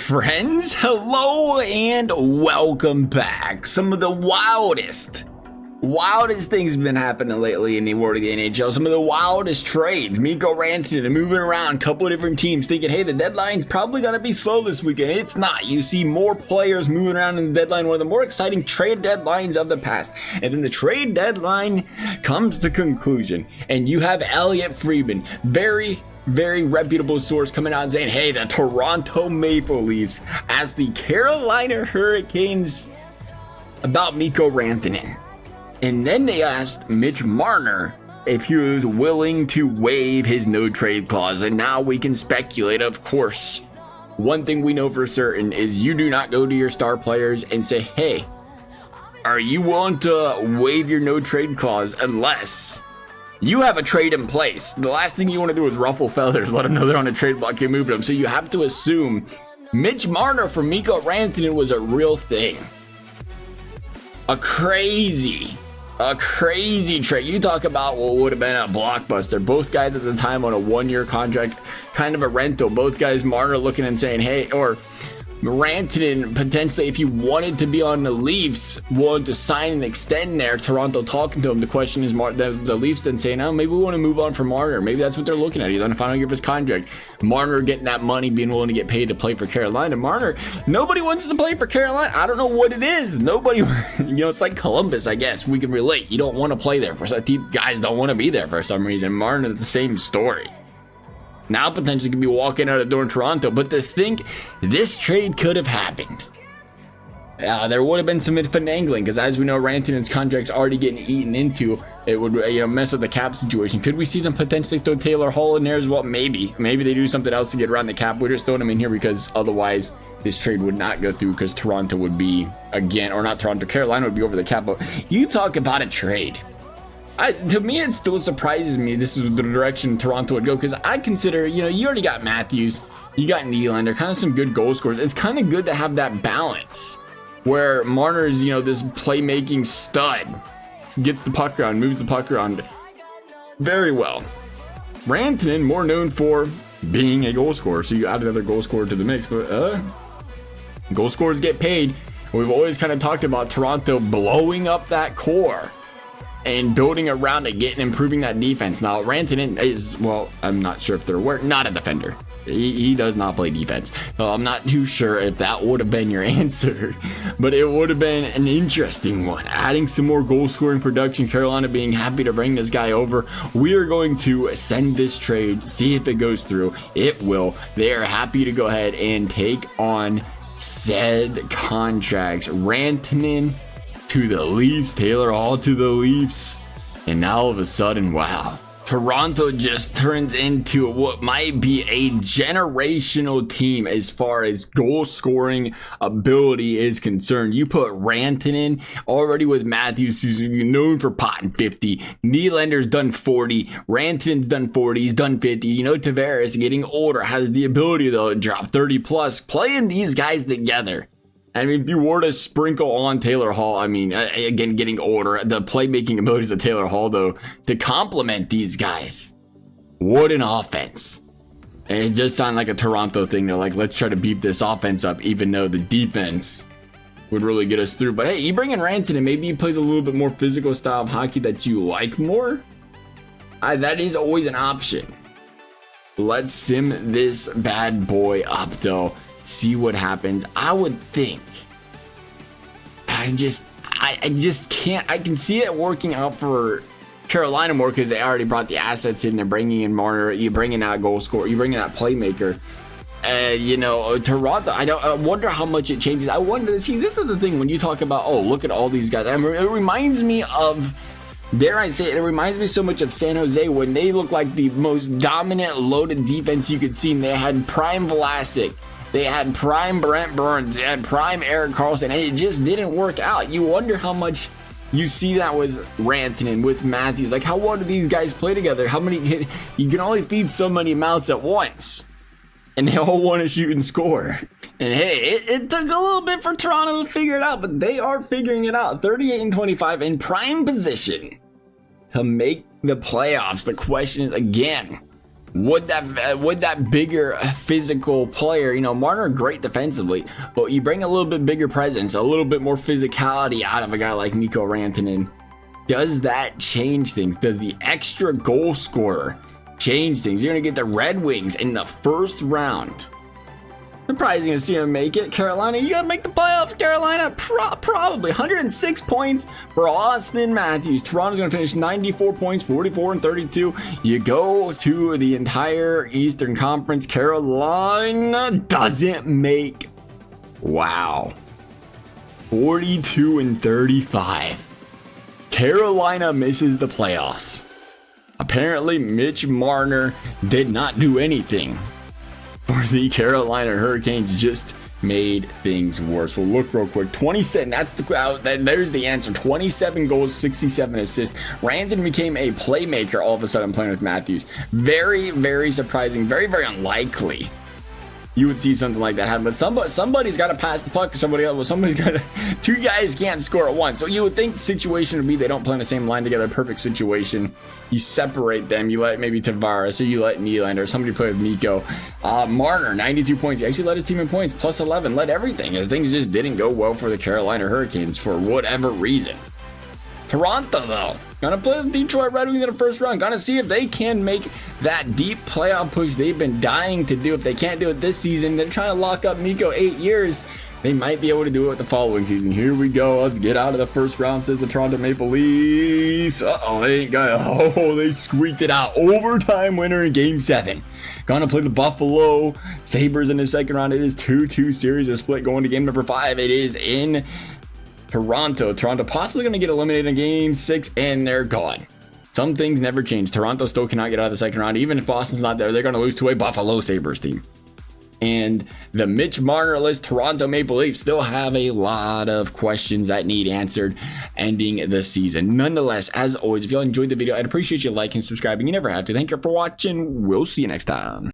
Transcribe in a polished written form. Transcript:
Friends, hello and welcome back. Some of the wildest things have been happening lately in the world of the NHL. Some of the wildest trades. Mikko Rantanen moving around, a couple of different teams thinking, hey, the deadline's probably going to be slow this weekend. It's not. You see more players moving around in the deadline, one of the more exciting trade deadlines of the past. And then the trade deadline comes to conclusion, and you have Elliotte Friedman, very reputable source, coming out and saying, hey, the Toronto Maple Leafs asked the Carolina Hurricanes about Mikko Rantanen. And then they asked Mitch Marner if he was willing to waive his no trade clause. And now we can speculate, of course. One thing we know for certain is you do not go to your star players and say, hey, are you willing to waive your no trade clause unless you have a trade in place. The last thing you want to do is ruffle feathers, let them know they're on a trade block, you're moving them. So you have to assume Mitch Marner for Mikko Rantanen was a real thing. A crazy trade. You talk about what would have been a blockbuster. Both guys at the time on a 1-year contract, kind of a rental. Both guys, Marner looking and saying, hey, or Rantanen potentially, if he wanted to be on the Leafs, willing to sign and extend there. Toronto talking to him. The question is, the Leafs then saying, oh, maybe we want to move on from Marner. Maybe that's what they're looking at. He's on the final year of his contract. Marner getting that money, being willing to get paid to play for Carolina. Marner, nobody wants to play for Carolina. I don't know what it is. Nobody, it's like Columbus, I guess. We can relate. You don't want to play there. For some guys don't want to be there for some reason. Marner, the same story. Now potentially could be walking out the door in Toronto, but to think this trade could have happened, there would have been some finagling, because as we know, Rantanen's contract's already getting eaten into. It would mess with the cap situation. Could we see them potentially throw Taylor Hall in there as well? Maybe they do something else to get around the cap. We're just throwing him in here because otherwise this trade would not go through, because Toronto would be Carolina would be over the cap. But you talk about a trade. To me, it still surprises me this is the direction Toronto would go, because I consider, you already got Matthews, you got Nylander, kind of some good goal scorers. It's kind of good to have that balance where Marner's, this playmaking stud, gets the puck around, moves the puck around very well. Rantanen, more known for being a goal scorer, so you add another goal scorer to the mix, but goal scorers get paid. We've always kind of talked about Toronto blowing up that core and building around it, improving that defense. Now, Rantanen is, well, I'm not sure if they're aware, not a defender. He does not play defense. So I'm not too sure if that would have been your answer, but it would have been an interesting one. Adding some more goal scoring production, Carolina being happy to bring this guy over. We are going to send this trade, see if it goes through. It will. They are happy to go ahead and take on said contracts. Rantanen to the Leafs, Taylor Hall to the Leafs, and now all of a sudden, wow, Toronto just turns into what might be a generational team as far as goal scoring ability is concerned. You put Rantanen already with Matthews, who's known for potting 50. Nylander's done 40. Rantanen's done 40. He's done 50. Tavares getting older, has the ability to drop 30 plus. Playing these guys together, if you were to sprinkle on Taylor Hall, again, getting older, the playmaking abilities of Taylor Hall, though, to complement these guys, what an offense. And it just sounded like a Toronto thing. They're like, let's try to beef this offense up, even though the defense would really get us through. But hey, you bring in Rantanen, maybe he plays a little bit more physical style of hockey that you like more. That is always an option. Let's sim this bad boy up, though. See what happens. I would think. I just can't. I can see it working out for Carolina more, because they already brought the assets in. They're bringing in Marner. You bring in that goal scorer. You bring in that playmaker. Toronto. I wonder how much it changes. I wonder. See, this is the thing when you talk about, oh, look at all these guys. It reminds me of, dare I say it, reminds me so much of San Jose when they looked like the most dominant, loaded defense you could see. And they had prime Vlasic. They had prime Brent Burns, they had prime Erik Karlsson, and it just didn't work out. You wonder how much you see that with Rantanen, with Matthews. Like, how well do these guys play together? How many? You can only feed so many mouths at once, and they all want to shoot and score. And hey, it took a little bit for Toronto to figure it out, but they are figuring it out. 38-25 in prime position to make the playoffs. The question is, again, Would that bigger physical player, you know, Marner great defensively, but you bring a little bit bigger presence, a little bit more physicality out of a guy like Mikko Rantanen. Does that change things? Does the extra goal scorer change things? You're gonna get the Red Wings in the first round. Surprising to see him make it. Carolina, you gotta make the playoffs. Carolina, probably 106 points for Austin Matthews. Toronto's gonna finish 94 points, 44 and 32. You go to the entire Eastern Conference. Carolina doesn't make. Wow. 42 and 35. Carolina misses the playoffs. Apparently, Mitch Marner did not do anything for the Carolina Hurricanes, just made things worse. We'll look real quick. 27, there's the answer. 27 goals, 67 assists. Rantanen became a playmaker all of a sudden playing with Matthews. Very, very surprising. Very, very unlikely you would see something like that happen, but somebody's got to pass the puck to somebody else. Well, somebody's got to. Two guys can't score at once, so you would think the situation would be they don't play on the same line together. Perfect situation. You separate them. You let maybe Tavares, or you let Nylander, or somebody play with Mikko. Marner, 92 points. He actually led his team in points, plus 11, led everything. And things just didn't go well for the Carolina Hurricanes for whatever reason. Toronto, though, gonna play the Detroit Red Wings in the first round. Gonna see if they can make that deep playoff push they've been dying to do. If they can't do it this season, they're trying to lock up Mikko 8 years. They might be able to do it the following season. Here we go. Let's get out of the first round, says the Toronto Maple Leafs. Uh-oh, they ain't gonna. Oh, they squeaked it out. Overtime winner in Game 7. Gonna play the Buffalo Sabres in the second round. It is 2-2 series, a split going to game number 5. It is in Toronto possibly going to get eliminated in Game 6, and they're gone. Some things never change. Toronto still cannot get out of the second round. Even if Boston's not there, they're going to lose to a Buffalo Sabres team. And the Mitch Marner list Toronto Maple Leafs still have a lot of questions that need answered ending the season. Nonetheless, as always, if y'all enjoyed the video, I'd appreciate you liking and subscribing. You never have to. Thank you for watching. We'll see you next time.